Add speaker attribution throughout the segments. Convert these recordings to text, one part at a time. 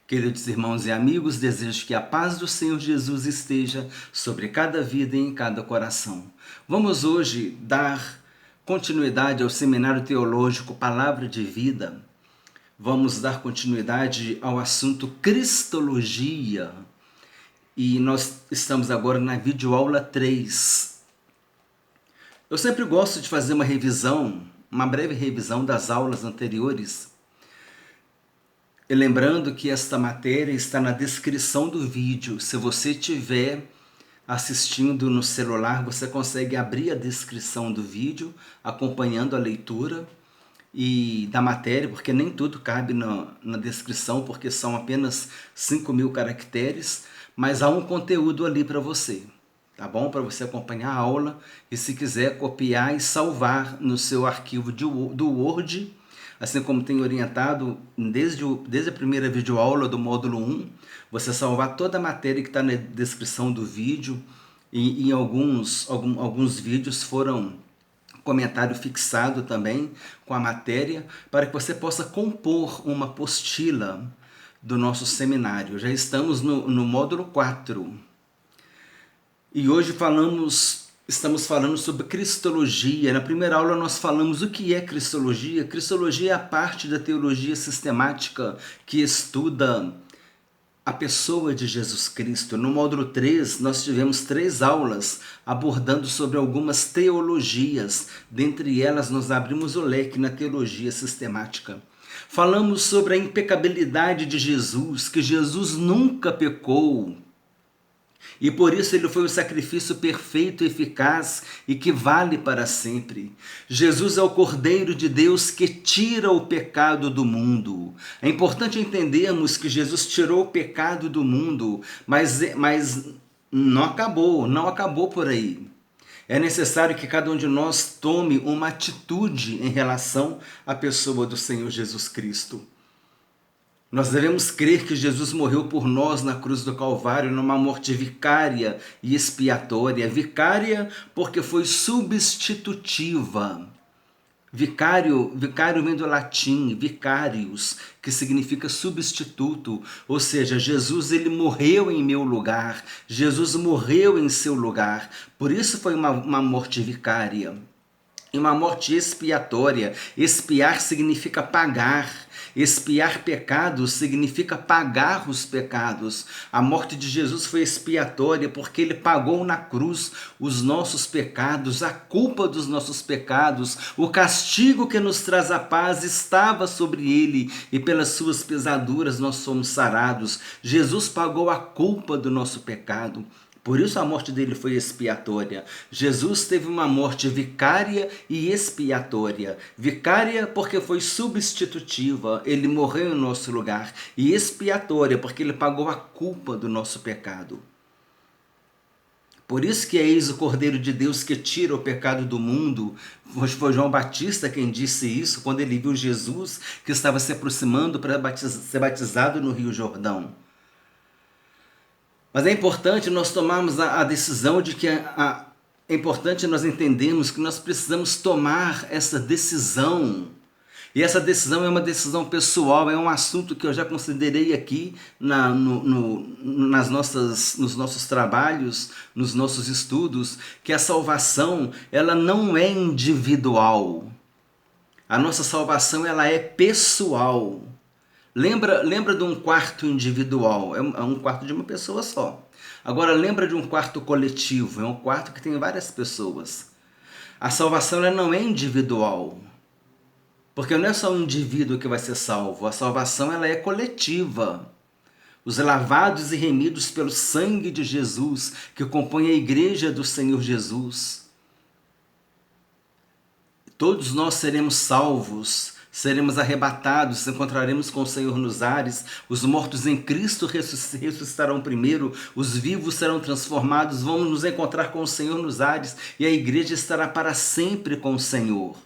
Speaker 1: Queridos irmãos e amigos, desejo que a paz do Senhor Jesus esteja sobre cada vida e em cada coração. Vamos hoje dar continuidade ao seminário teológico Palavra de Vida. Vamos dar continuidade ao assunto Cristologia. E nós estamos agora na videoaula 3. Eu sempre gosto de fazer uma breve revisão das aulas anteriores. E lembrando que esta matéria está na descrição do vídeo. Se você estiver assistindo no celular, você consegue abrir a descrição do vídeo, acompanhando a leitura e da matéria, porque nem tudo cabe na descrição, porque são apenas 5.000 caracteres, mas há um conteúdo ali para você, tá bom? Para você acompanhar a aula e, se quiser, copiar e salvar no seu arquivo do Word, assim como tem orientado desde a primeira videoaula do módulo 1, você salvar toda a matéria que está na descrição do vídeo, e em alguns vídeos foram comentário fixado também com a matéria, para que você possa compor uma apostila do nosso seminário. Já estamos no módulo 4. E hoje estamos falando sobre Cristologia. Na primeira aula nós falamos o que é Cristologia. Cristologia é a parte da teologia sistemática que estuda a pessoa de Jesus Cristo. No módulo 3, nós tivemos 3 aulas abordando sobre algumas teologias. Dentre elas, nós abrimos o leque na teologia sistemática. Falamos sobre a impecabilidade de Jesus, que Jesus nunca pecou. E por isso ele foi o sacrifício perfeito, eficaz e que vale para sempre. Jesus é o Cordeiro de Deus que tira o pecado do mundo. É importante entendermos que Jesus tirou o pecado do mundo, mas não acabou por aí. É necessário que cada um de nós tome uma atitude em relação à pessoa do Senhor Jesus Cristo. Nós devemos crer que Jesus morreu por nós na cruz do Calvário, numa morte vicária e expiatória. Vicária porque foi substitutiva. Vicário vem do latim, vicarius, que significa substituto. Ou seja, Jesus ele morreu em meu lugar. Jesus morreu em seu lugar. Por isso foi uma morte vicária. E uma morte expiatória. Expiar significa pagar. Expiar pecados significa pagar os pecados. A morte de Jesus foi expiatória porque ele pagou na cruz os nossos pecados, a culpa dos nossos pecados. O castigo que nos traz a paz estava sobre ele e pelas suas pisaduras nós somos sarados. Jesus pagou a culpa do nosso pecado. Por isso a morte dele foi expiatória. Jesus teve uma morte vicária e expiatória. Vicária porque foi substitutiva, ele morreu em nosso lugar. E expiatória porque ele pagou a culpa do nosso pecado. Por isso que é eis o Cordeiro de Deus que tira o pecado do mundo. Foi João Batista quem disse isso quando ele viu Jesus que estava se aproximando para ser batizado no Rio Jordão. Mas é importante nós tomarmos a decisão de que é importante nós entendermos que nós precisamos tomar essa decisão. E essa decisão é uma decisão pessoal, é um assunto que eu já considerei aqui nos nossos trabalhos, nos nossos estudos, que a salvação ela não é individual. A nossa salvação ela é pessoal. Lembra de um quarto individual, é um quarto de uma pessoa só. Agora lembra de um quarto coletivo, é um quarto que tem várias pessoas. A salvação ela não é individual, porque não é só um indivíduo que vai ser salvo, a salvação ela é coletiva. Os lavados e remidos pelo sangue de Jesus, que compõe a igreja do Senhor Jesus. Todos nós seremos salvos, seremos arrebatados, encontraremos com o Senhor nos ares, os mortos em Cristo ressuscitarão primeiro, os vivos serão transformados, vamos nos encontrar com o Senhor nos ares e a igreja estará para sempre com o Senhor.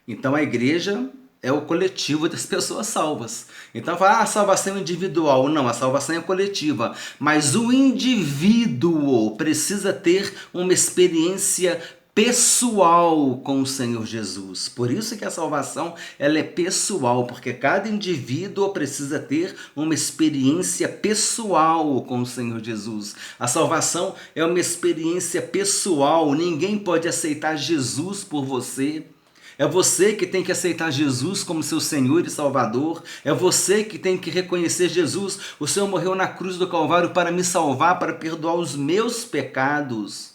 Speaker 1: Então a igreja é o coletivo das pessoas salvas. Então fala, a salvação é individual. Não, a salvação é coletiva. Mas o indivíduo precisa ter uma experiência pessoal com o Senhor Jesus. Por isso que a salvação ela é pessoal, porque cada indivíduo precisa ter uma experiência pessoal com o Senhor Jesus. A salvação é uma experiência pessoal. Ninguém pode aceitar Jesus por você. É você que tem que aceitar Jesus como seu Senhor e Salvador. É você que tem que reconhecer Jesus. O Senhor morreu na cruz do Calvário para me salvar, para perdoar os meus pecados.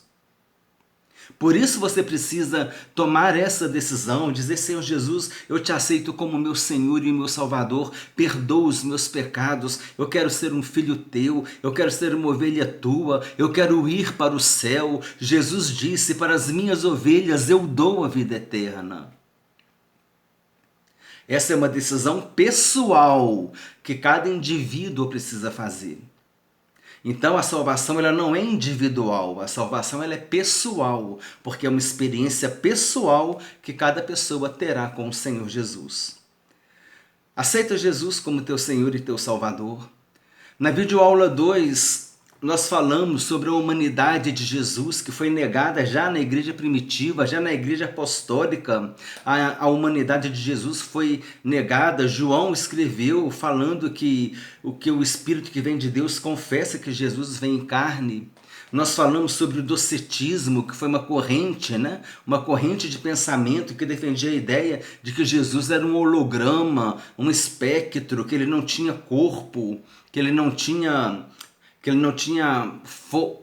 Speaker 1: Por isso você precisa tomar essa decisão, dizer: Senhor Jesus, eu te aceito como meu Senhor e meu Salvador, perdoa os meus pecados, eu quero ser um filho teu, eu quero ser uma ovelha tua, eu quero ir para o céu. Jesus disse: para as minhas ovelhas eu dou a vida eterna. Essa é uma decisão pessoal que cada indivíduo precisa fazer. Então a salvação ela não é individual, a salvação ela é pessoal, porque é uma experiência pessoal que cada pessoa terá com o Senhor Jesus. Aceita Jesus como teu Senhor e teu Salvador? Na videoaula 2, nós falamos sobre a humanidade de Jesus, que foi negada já na igreja primitiva, já na igreja apostólica. A humanidade de Jesus foi negada. João escreveu falando que o Espírito que vem de Deus confessa que Jesus vem em carne. Nós falamos sobre o docetismo, que foi uma corrente, né? Uma corrente de pensamento que defendia a ideia de que Jesus era um holograma, um espectro, que ele não tinha corpo, que ele não tinha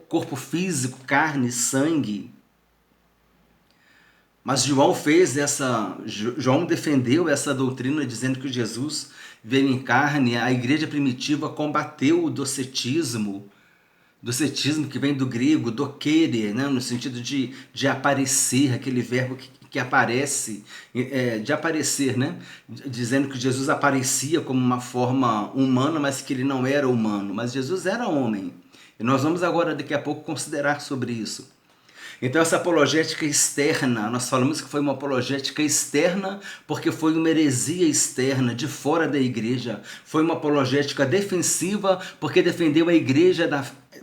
Speaker 1: corpo físico, carne, sangue. Mas João defendeu essa doutrina dizendo que Jesus veio em carne. A igreja primitiva combateu o docetismo que vem do grego, dokere, né? No sentido de aparecer, aquele verbo que aparece, de aparecer, né? Dizendo que Jesus aparecia como uma forma humana, mas que ele não era humano, mas Jesus era homem. E nós vamos agora, daqui a pouco, considerar sobre isso. Então essa apologética externa, nós falamos que foi uma apologética externa porque foi uma heresia externa, de fora da igreja. Foi uma apologética defensiva porque defendeu a igreja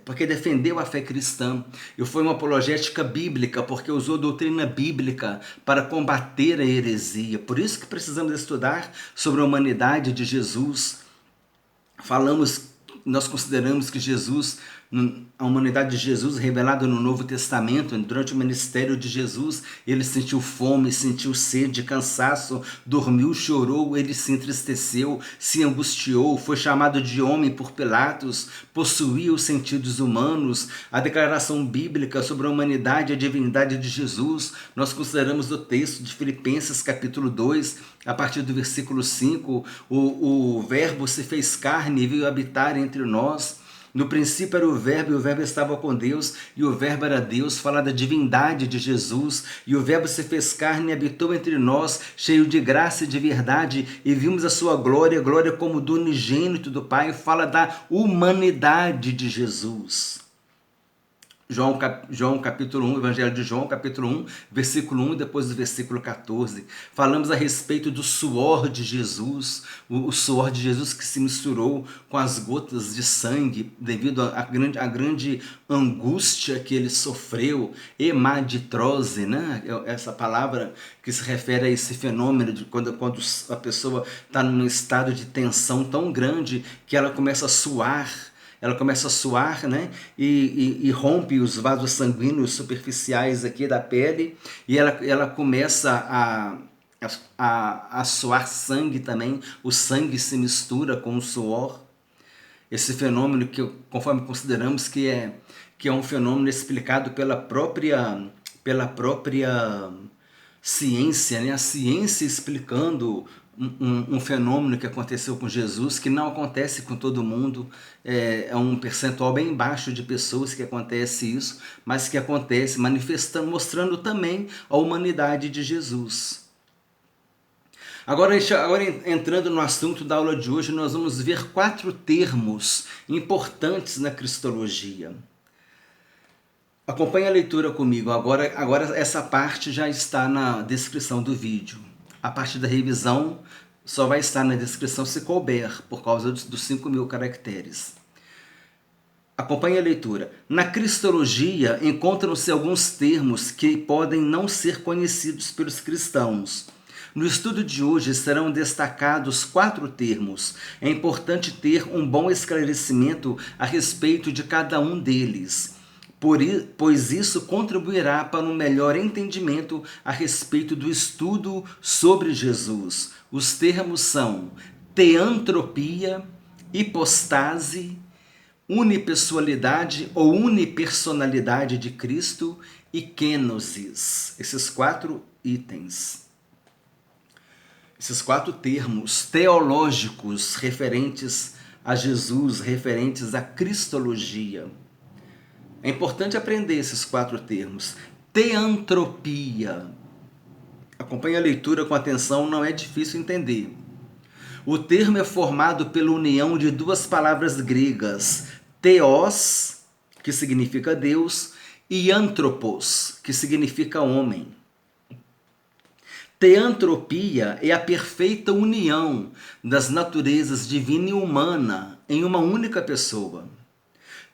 Speaker 1: porque defendeu a fé cristã. E foi uma apologética bíblica porque usou doutrina bíblica para combater a heresia. Por isso que precisamos estudar sobre a humanidade de Jesus. Nós consideramos que Jesus, a humanidade de Jesus revelada no Novo Testamento, durante o ministério de Jesus, ele sentiu fome, sentiu sede, cansaço, dormiu, chorou, ele se entristeceu, se angustiou, foi chamado de homem por Pilatos, possuía os sentidos humanos. A declaração bíblica sobre a humanidade e a divindade de Jesus, nós consideramos o texto de Filipenses capítulo 2, a partir do versículo 5, o verbo se fez carne e veio habitar entre nós. No princípio era o verbo, e o verbo estava com Deus, e o verbo era Deus. Fala da divindade de Jesus, e o verbo se fez carne e habitou entre nós, cheio de graça e de verdade, e vimos a sua glória, glória como do unigênito do Pai. Fala da humanidade de Jesus. João capítulo 1, Evangelho de João capítulo 1, versículo 1 e depois do versículo 14. Falamos a respeito do suor de Jesus, o suor de Jesus que se misturou com as gotas de sangue devido à grande angústia que ele sofreu, hemaditrose, né? Essa palavra que se refere a esse fenômeno de quando a pessoa está num estado de tensão tão grande que ela começa a suar. Ela começa a suar, né? E rompe os vasos sanguíneos superficiais aqui da pele, e ela começa a suar sangue também. O sangue se mistura com o suor. Esse fenômeno que, conforme consideramos que é um fenômeno explicado pela própria ciência, né? A ciência explicando um fenômeno que aconteceu com Jesus, que não acontece com todo mundo, é um percentual bem baixo de pessoas que acontece isso, mas que acontece, mostrando também a humanidade de Jesus. Agora, entrando no assunto da aula de hoje, nós vamos ver 4 termos importantes na cristologia. Acompanhe a leitura comigo. Agora essa parte já está na descrição do vídeo. A parte da revisão só vai estar na descrição se couber, por causa dos 5.000 caracteres. Acompanhe a leitura. Na cristologia encontram-se alguns termos que podem não ser conhecidos pelos cristãos. No estudo de hoje serão destacados 4 termos. É importante ter um bom esclarecimento a respeito de cada um deles, pois isso contribuirá para um melhor entendimento a respeito do estudo sobre Jesus. Os termos são teantropia, hipostase, unipessoalidade ou unipersonalidade de Cristo e kenosis. Esses 4 itens. Esses 4 termos teológicos referentes a Jesus, referentes à cristologia. É importante aprender esses 4 termos. Teantropia. Acompanhe a leitura com atenção, não é difícil entender. O termo é formado pela união de 2 palavras gregas, theos, que significa Deus, e anthropos, que significa homem. Teantropia é a perfeita união das naturezas divina e humana em uma única pessoa.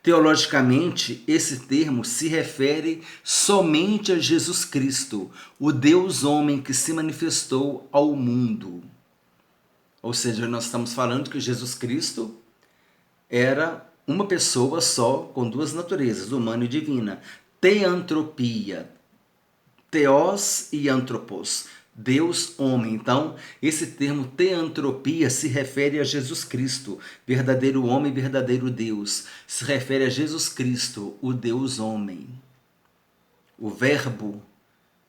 Speaker 1: Teologicamente, esse termo se refere somente a Jesus Cristo, o Deus homem que se manifestou ao mundo. Ou seja, nós estamos falando que Jesus Cristo era uma pessoa só, com 2 naturezas, humana e divina. Teantropia, theos e anthropos, Deus, homem. Então, esse termo teantropia se refere a Jesus Cristo, verdadeiro homem, verdadeiro Deus. Se refere a Jesus Cristo, o Deus homem. O Verbo,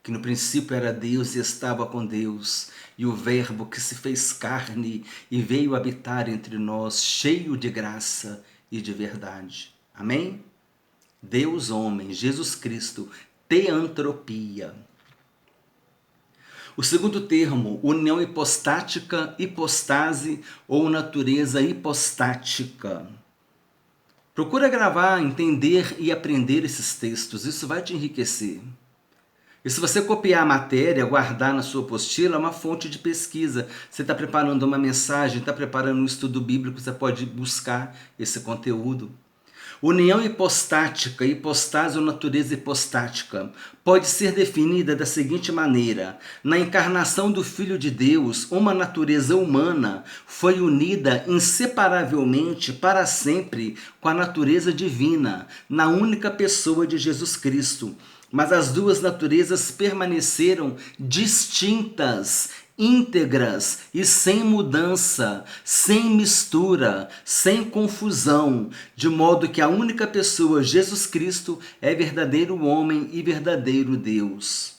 Speaker 1: que no princípio era Deus e estava com Deus, e o Verbo que se fez carne e veio habitar entre nós, cheio de graça e de verdade. Amém? Deus homem, Jesus Cristo, teantropia. O segundo termo, união hipostática, hipostase ou natureza hipostática. Procura gravar, entender e aprender esses textos, isso vai te enriquecer. E se você copiar a matéria, guardar na sua apostila, é uma fonte de pesquisa. Você está preparando uma mensagem, está preparando um estudo bíblico, você pode buscar esse conteúdo. União hipostática, hipostase ou natureza hipostática, pode ser definida da seguinte maneira: na encarnação do Filho de Deus, uma natureza humana foi unida inseparavelmente para sempre com a natureza divina, na única pessoa de Jesus Cristo. Mas as 2 naturezas permaneceram distintas, íntegras e sem mudança, sem mistura, sem confusão, de modo que a única pessoa, Jesus Cristo, é verdadeiro homem e verdadeiro Deus.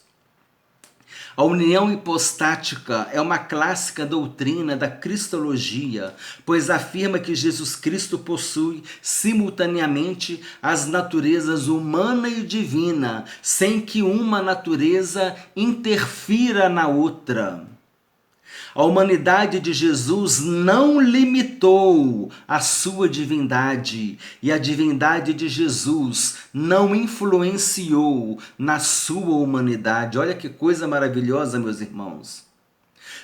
Speaker 1: A união hipostática é uma clássica doutrina da cristologia, pois afirma que Jesus Cristo possui simultaneamente as naturezas humana e divina, sem que uma natureza interfira na outra. A humanidade de Jesus não limitou a sua divindade e a divindade de Jesus não influenciou na sua humanidade. Olha que coisa maravilhosa, meus irmãos.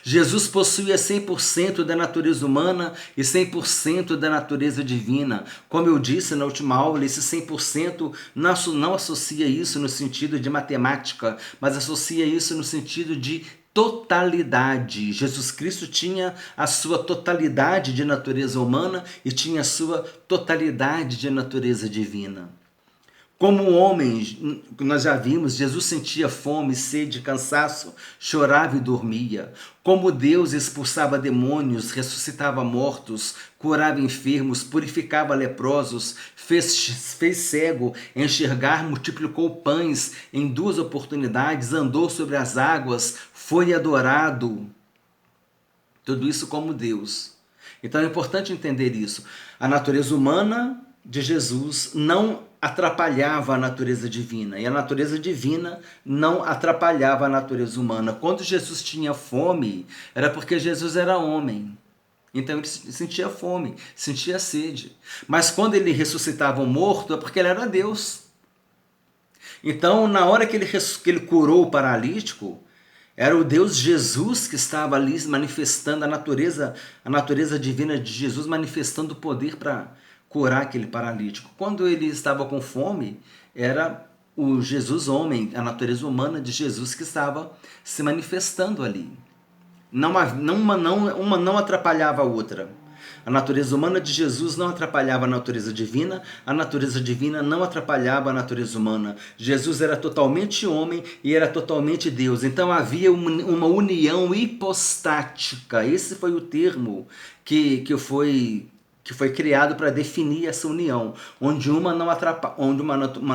Speaker 1: Jesus possuía 100% da natureza humana e 100% da natureza divina. Como eu disse na última aula, esse 100% não associa isso no sentido de matemática, mas associa isso no sentido de totalidade. Jesus Cristo tinha a sua totalidade de natureza humana e tinha a sua totalidade de natureza divina. Como homem, nós já vimos, Jesus sentia fome, sede, cansaço, chorava e dormia. Como Deus expulsava demônios, ressuscitava mortos, curava enfermos, purificava leprosos, fez cego enxergar, multiplicou pães em 2 oportunidades, andou sobre as águas, foi adorado. Tudo isso como Deus. Então é importante entender isso. A natureza humana de Jesus não atrapalhava a natureza divina, e a natureza divina não atrapalhava a natureza humana. Quando Jesus tinha fome, era porque Jesus era homem. Então ele sentia fome, sentia sede. Mas quando ele ressuscitava um morto, é porque ele era Deus. Então, na hora que ele curou o paralítico, era o Deus Jesus que estava ali manifestando a natureza divina de Jesus, manifestando o poder para curar aquele paralítico. Quando ele estava com fome, era o Jesus homem, a natureza humana de Jesus que estava se manifestando ali. Uma não atrapalhava a outra. A natureza humana de Jesus não atrapalhava a natureza divina não atrapalhava a natureza humana. Jesus era totalmente homem e era totalmente Deus. Então havia uma união hipostática. Esse foi o termo que foi criado para definir essa união, onde uma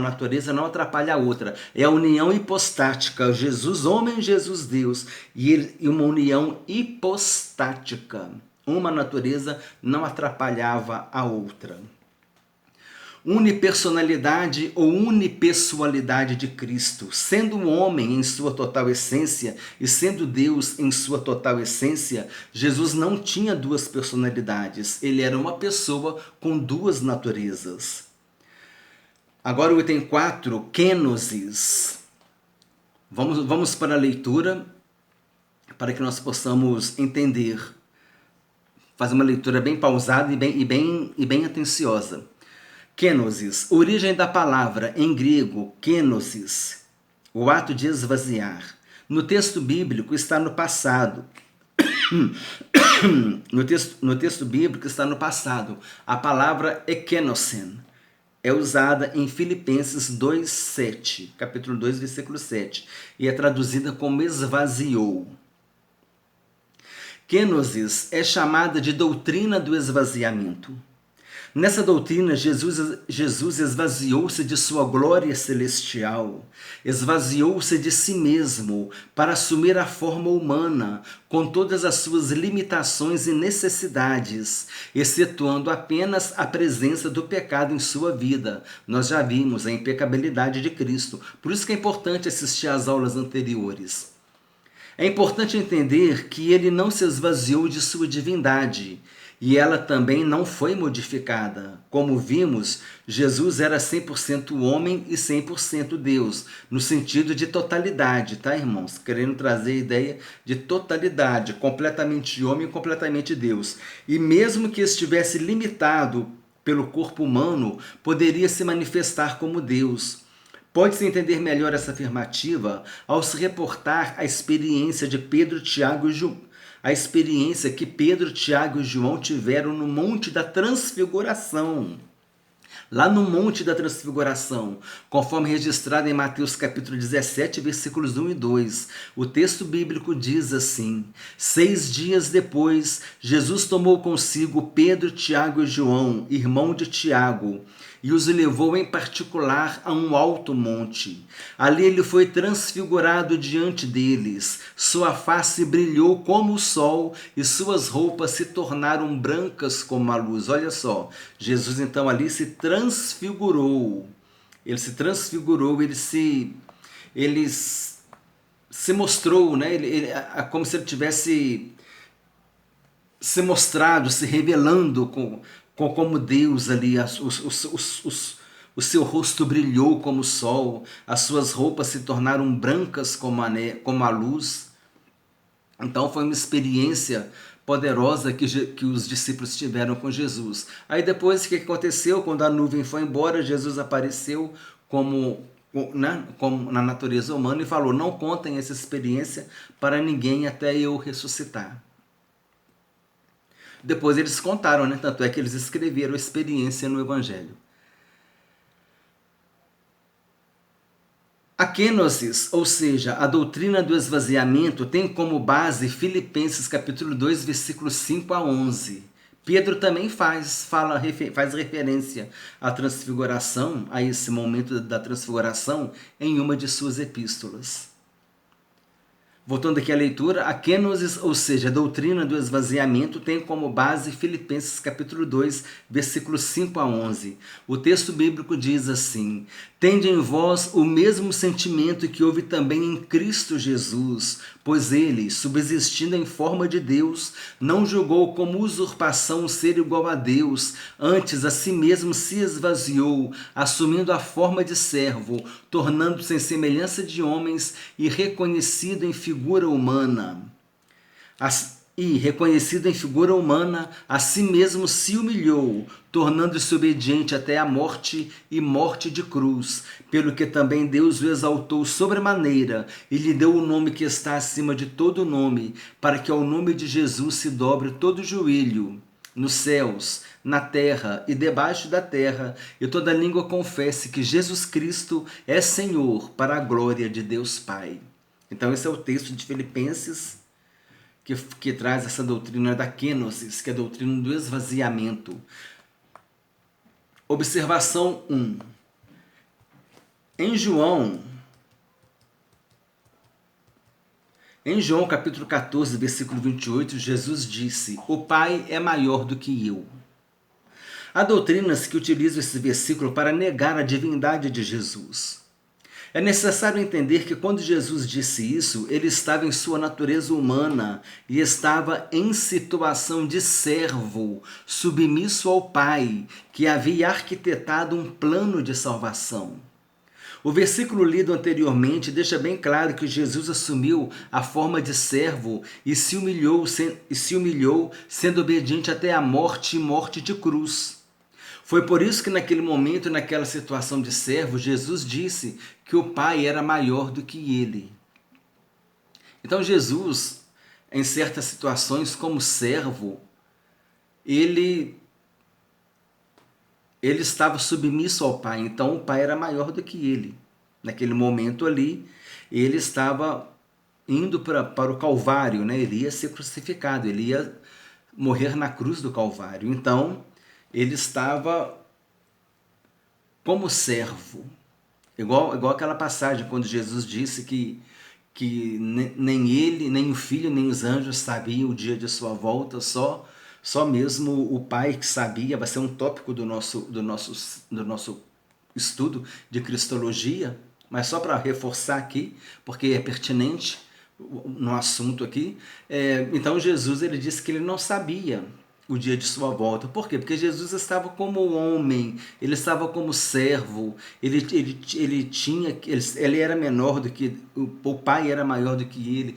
Speaker 1: natureza não atrapalha a outra. É a união hipostática, Jesus homem, Jesus Deus, e uma união hipostática. Uma natureza não atrapalhava a outra. Unipersonalidade ou unipessoalidade de Cristo, sendo um homem em sua total essência e sendo Deus em sua total essência, Jesus não tinha duas personalidades, ele era uma pessoa com duas naturezas. Agora o item 4, kenosis. Vamos para a leitura, para que nós possamos entender. Fazer uma leitura bem pausada e bem atenciosa. Kenosis, origem da palavra em grego, kenosis, o ato de esvaziar. No texto bíblico está no passado. No texto bíblico está no passado. A palavra ekenosen é usada em Filipenses 2:7, capítulo 2, versículo 7, e é traduzida como esvaziou. Kenosis é chamada de doutrina do esvaziamento. Nessa doutrina, Jesus esvaziou-se de sua glória celestial, esvaziou-se de si mesmo para assumir a forma humana, com todas as suas limitações e necessidades, excetuando apenas a presença do pecado em sua vida. Nós já vimos a impecabilidade de Cristo, por isso que é importante assistir às aulas anteriores. É importante entender que ele não se esvaziou de sua divindade e ela também não foi modificada. Como vimos, Jesus era 100% homem e 100% Deus, no sentido de totalidade, tá, irmãos? Querendo trazer a ideia de totalidade, completamente homem e completamente Deus. E mesmo que estivesse limitado pelo corpo humano, poderia se manifestar como Deus. Pode-se entender melhor essa afirmativa ao se reportar a experiência de Pedro, Tiago e João. A experiência que Pedro, Tiago e João tiveram no Monte da Transfiguração. Lá no Monte da Transfiguração, conforme registrado em Mateus capítulo 17, versículos 1 e 2, o texto bíblico diz assim: 6 dias depois, Jesus tomou consigo Pedro, Tiago e João, irmão de Tiago, e os levou em particular a um alto monte. Ali ele foi transfigurado diante deles. Sua face brilhou como o sol e suas roupas se tornaram brancas como a luz. Olha só, Jesus então ali se transfigurou. Ele se transfigurou, ele se mostrou, né? Como se ele tivesse se mostrado, se revelando como Deus ali, o seu rosto brilhou como o sol, as suas roupas se tornaram brancas como a luz. Então foi uma experiência poderosa que os discípulos tiveram com Jesus. Aí depois o que aconteceu? Quando a nuvem foi embora, Jesus apareceu como na natureza humana e falou: não contem essa experiência para ninguém até eu ressuscitar. Depois eles contaram, né? Tanto é que eles escreveram a experiência no Evangelho. A kenosis, ou seja, a doutrina do esvaziamento, tem como base Filipenses capítulo 2, versículos 5 a 11. Pedro também faz referência à transfiguração, a esse momento da transfiguração, em uma de suas epístolas. Voltando aqui à leitura, a kenosis, ou seja, a doutrina do esvaziamento, tem como base Filipenses capítulo 2, versículos 5 a 11. O texto bíblico diz assim: tende em vós o mesmo sentimento que houve também em Cristo Jesus, pois ele, subsistindo em forma de Deus, não julgou como usurpação ser igual a Deus, antes a si mesmo se esvaziou, assumindo a forma de servo, tornando-se em semelhança de homens e reconhecido em figura humana. e, reconhecido em figura humana, a si mesmo se humilhou, tornando-se obediente até a morte e morte de cruz, pelo que também Deus o exaltou sobremaneira e lhe deu o nome que está acima de todo nome, para que ao nome de Jesus se dobre todo joelho, nos céus, na terra e debaixo da terra, e toda língua confesse que Jesus Cristo é Senhor, para a glória de Deus Pai. Então esse é o texto de Filipenses, que traz essa doutrina da kenosis, que é a doutrina do esvaziamento. Observação 1. Em João capítulo 14, versículo 28, Jesus disse: "O Pai é maior do que eu." Há doutrinas que utilizam esse versículo para negar a divindade de Jesus. É necessário entender que quando Jesus disse isso, ele estava em sua natureza humana e estava em situação de servo, submisso ao Pai, que havia arquitetado um plano de salvação. O versículo lido anteriormente deixa bem claro que Jesus assumiu a forma de servo e se humilhou, sendo obediente até a morte e morte de cruz. Foi por isso que naquele momento, naquela situação de servo, Jesus disse que o Pai era maior do que ele. Então Jesus, em certas situações como servo, ele estava submisso ao Pai, então o Pai era maior do que ele. Naquele momento ali, ele estava indo para o Calvário, né? Ele ia ser crucificado, ele ia morrer na cruz do Calvário. Então, ele estava como servo. Igual aquela passagem quando Jesus disse que nem ele, nem o Filho, nem os anjos sabiam o dia de sua volta, só mesmo o Pai que sabia. Vai ser um tópico do nosso estudo de Cristologia, mas só para reforçar aqui, porque é pertinente no assunto aqui. Então Jesus, ele disse que ele não sabia o dia de sua volta. Por quê? Porque Jesus estava como homem, ele estava como servo, ele era menor do que o Pai, era maior do que ele.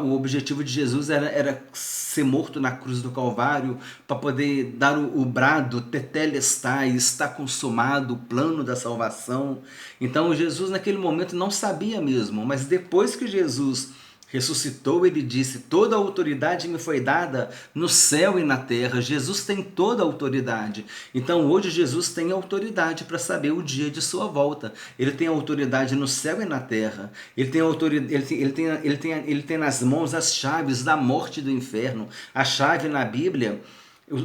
Speaker 1: O objetivo de Jesus era ser morto na cruz do Calvário para poder dar o brado tetelestai, está consumado, o plano da salvação. Então Jesus naquele momento não sabia mesmo, mas depois que Jesus ressuscitou, ele disse: "Toda a autoridade me foi dada no céu e na terra." Jesus tem toda a autoridade. Então hoje Jesus tem autoridade para saber o dia de sua volta. Ele tem autoridade no céu e na terra. Ele tem autoridade, ele tem nas mãos as chaves da morte e do inferno. A chave na Bíblia,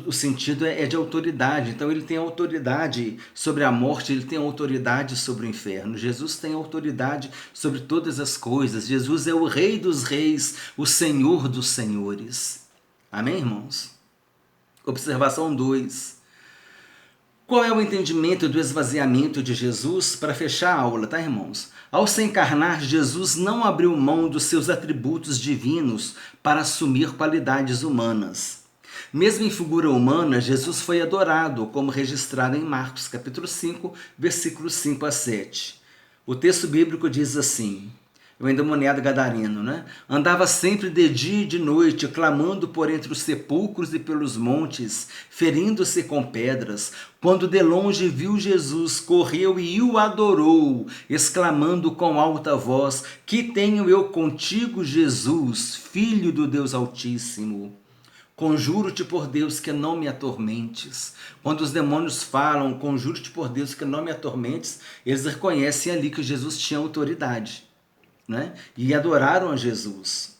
Speaker 1: o sentido é de autoridade. Então ele tem autoridade sobre a morte, ele tem autoridade sobre o inferno. Jesus tem autoridade sobre todas as coisas. Jesus é o Rei dos reis, o Senhor dos senhores. Amém, irmãos? Observação 2. Qual é o entendimento do esvaziamento de Jesus? Para fechar a aula, tá, irmãos? Ao se encarnar, Jesus não abriu mão dos seus atributos divinos para assumir qualidades humanas. Mesmo em figura humana, Jesus foi adorado, como registrado em Marcos, capítulo 5, versículos 5 a 7. O texto bíblico diz assim: o endemoniado gadareno, né? Andava sempre de dia e de noite, clamando por entre os sepulcros e pelos montes, ferindo-se com pedras. Quando de longe viu Jesus, correu e o adorou, exclamando com alta voz: "Que tenho eu contigo, Jesus, Filho do Deus Altíssimo? Conjuro-te por Deus que não me atormentes." Quando os demônios falam, conjuro-te por Deus que não me atormentes, eles reconhecem ali que Jesus tinha autoridade, né? E adoraram a Jesus.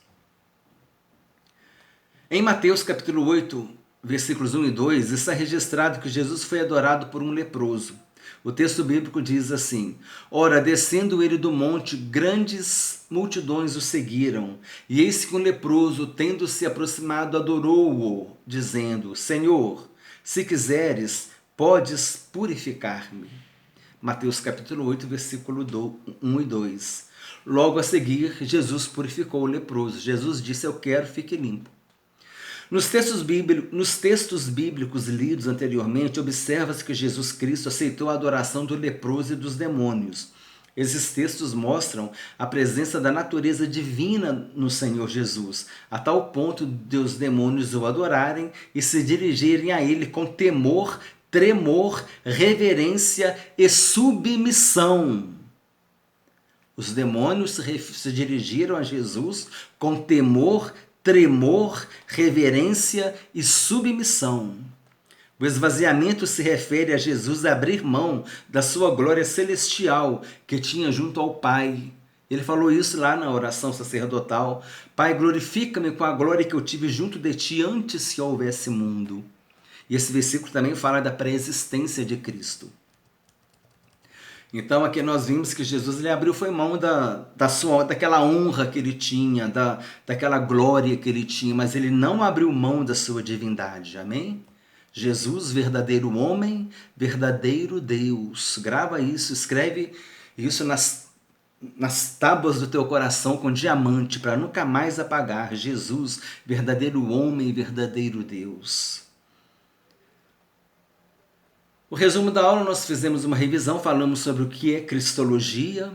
Speaker 1: Em Mateus capítulo 8, versículos 1 e 2, está registrado que Jesus foi adorado por um leproso. O texto bíblico diz assim: "Ora, descendo ele do monte, grandes multidões o seguiram, e eis que um leproso, tendo se aproximado, adorou-o, dizendo: Senhor, se quiseres, podes purificar-me." Mateus capítulo 8, versículo 1 e 2. Logo a seguir, Jesus purificou o leproso. Jesus disse: "Eu quero, fique limpo." Nos textos bíblicos lidos anteriormente, observa-se que Jesus Cristo aceitou a adoração do leproso e dos demônios. Esses textos mostram a presença da natureza divina no Senhor Jesus, a tal ponto de os demônios o adorarem e se dirigirem a ele com temor, tremor, reverência e submissão. Os demônios se dirigiram a Jesus com temor, tremor, reverência e submissão. O esvaziamento se refere a Jesus abrir mão da sua glória celestial que tinha junto ao Pai. Ele falou isso lá na oração sacerdotal. Pai, glorifica-me com a glória que eu tive junto de ti antes que houvesse mundo. E esse versículo também fala da pré-existência de Cristo. Então aqui nós vimos que Jesus ele abriu foi mão daquela honra que ele tinha, daquela glória que ele tinha, mas ele não abriu mão da sua divindade, amém? Jesus, verdadeiro homem, verdadeiro Deus. Grava isso, escreve isso nas tábuas do teu coração com diamante, para nunca mais apagar. Jesus, verdadeiro homem, verdadeiro Deus. O resumo da aula, nós fizemos uma revisão, falamos sobre o que é cristologia,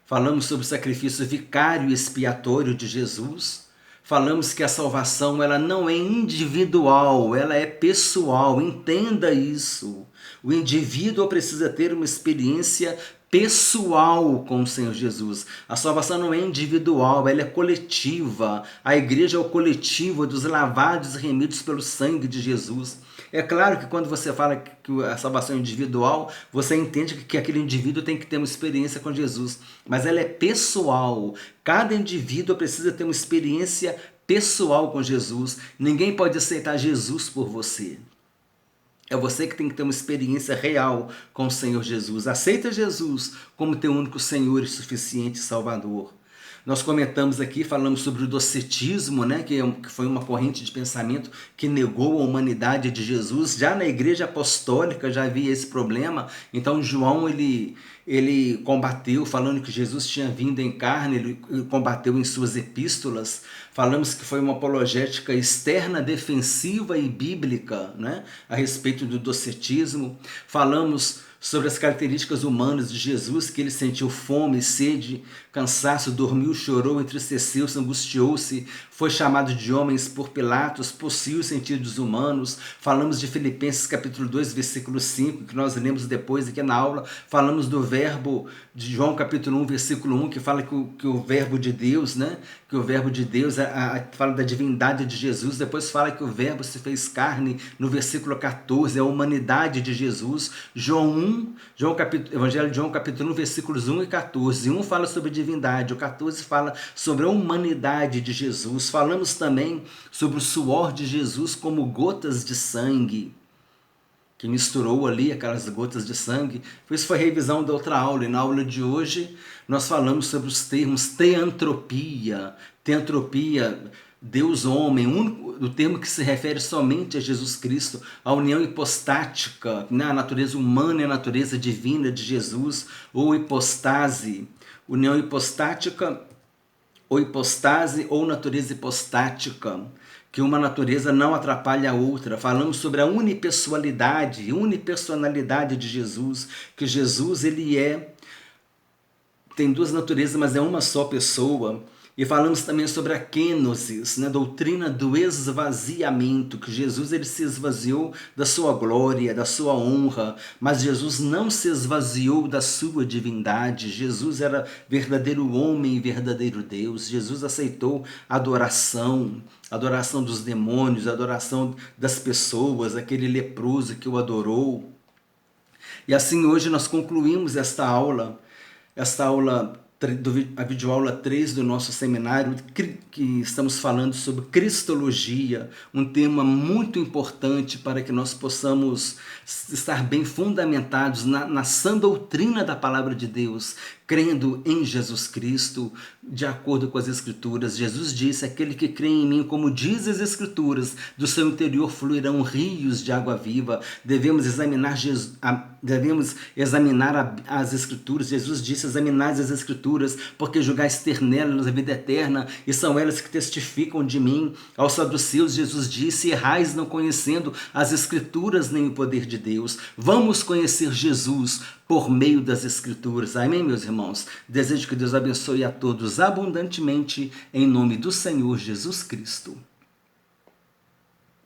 Speaker 1: falamos sobre o sacrifício vicário e expiatório de Jesus, falamos que a salvação ela não é individual, ela é pessoal, entenda isso. O indivíduo precisa ter uma experiência pessoal com o Senhor Jesus. A salvação não é individual, ela é coletiva. A igreja é o coletivo dos lavados e remidos pelo sangue de Jesus. É claro que quando você fala que a salvação é individual, você entende que aquele indivíduo tem que ter uma experiência com Jesus. Mas ela é pessoal. Cada indivíduo precisa ter uma experiência pessoal com Jesus. Ninguém pode aceitar Jesus por você. É você que tem que ter uma experiência real com o Senhor Jesus. Aceita Jesus como teu único Senhor e suficiente Salvador. Nós comentamos aqui, falamos sobre o docetismo, né, que foi uma corrente de pensamento que negou a humanidade de Jesus. Já na igreja apostólica já havia esse problema. Então João ele combateu, falando que Jesus tinha vindo em carne, ele combateu em suas epístolas. Falamos que foi uma apologética externa, defensiva e bíblica, né, a respeito do docetismo. Falamos sobre as características humanas de Jesus, que ele sentiu fome, sede, cansaço, dormiu, chorou, entristeceu-se, angustiou-se, foi chamado de homens por Pilatos, possuiu os sentidos humanos. Falamos de Filipenses capítulo 2, versículo 5, que nós lemos depois aqui na aula. Falamos do verbo de João capítulo 1, versículo 1, que fala que o verbo de Deus, né? Que o verbo de Deus fala da divindade de Jesus. Depois fala que o verbo se fez carne no versículo 14, a humanidade de Jesus. Evangelho de João capítulo 1, versículos 1 e 14. 1 fala sobre divindade, o 14 fala sobre a humanidade de Jesus. Falamos também sobre o suor de Jesus como gotas de sangue, que misturou ali aquelas gotas de sangue. Isso foi revisão da outra aula, e na aula de hoje nós falamos sobre os termos teantropia, Deus-homem, o termo que se refere somente a Jesus Cristo, a união hipostática, né? A natureza humana e a natureza divina de Jesus, ou hipostase, união hipostática, ou hipostase, ou natureza hipostática, que uma natureza não atrapalha a outra. Falamos sobre a unipersonalidade de Jesus, que Jesus tem duas naturezas, mas é uma só pessoa. E falamos também sobre a kenosis, né? Doutrina do esvaziamento, que Jesus ele se esvaziou da sua glória, da sua honra, mas Jesus não se esvaziou da sua divindade. Jesus era verdadeiro homem e verdadeiro Deus. Jesus aceitou a adoração dos demônios, a adoração das pessoas, aquele leproso que o adorou. E assim hoje nós concluímos esta aula a videoaula 3 do nosso seminário, que estamos falando sobre cristologia, um tema muito importante para que nós possamos estar bem fundamentados na sã doutrina da palavra de Deus, crendo em Jesus Cristo, de acordo com as Escrituras. Jesus disse: aquele que crê em mim, como diz as Escrituras, do seu interior fluirão rios de água viva. Devemos examinar as Escrituras. Jesus disse: examinai as Escrituras, porque julgais ter nelas a vida eterna, e são elas que testificam de mim. Aos saduceus Jesus disse: errais não conhecendo as Escrituras nem o poder de Deus. Vamos conhecer Jesus por meio das Escrituras. Amém, meus irmãos? irmãos. Desejo que Deus abençoe a todos abundantemente, em nome do Senhor Jesus Cristo.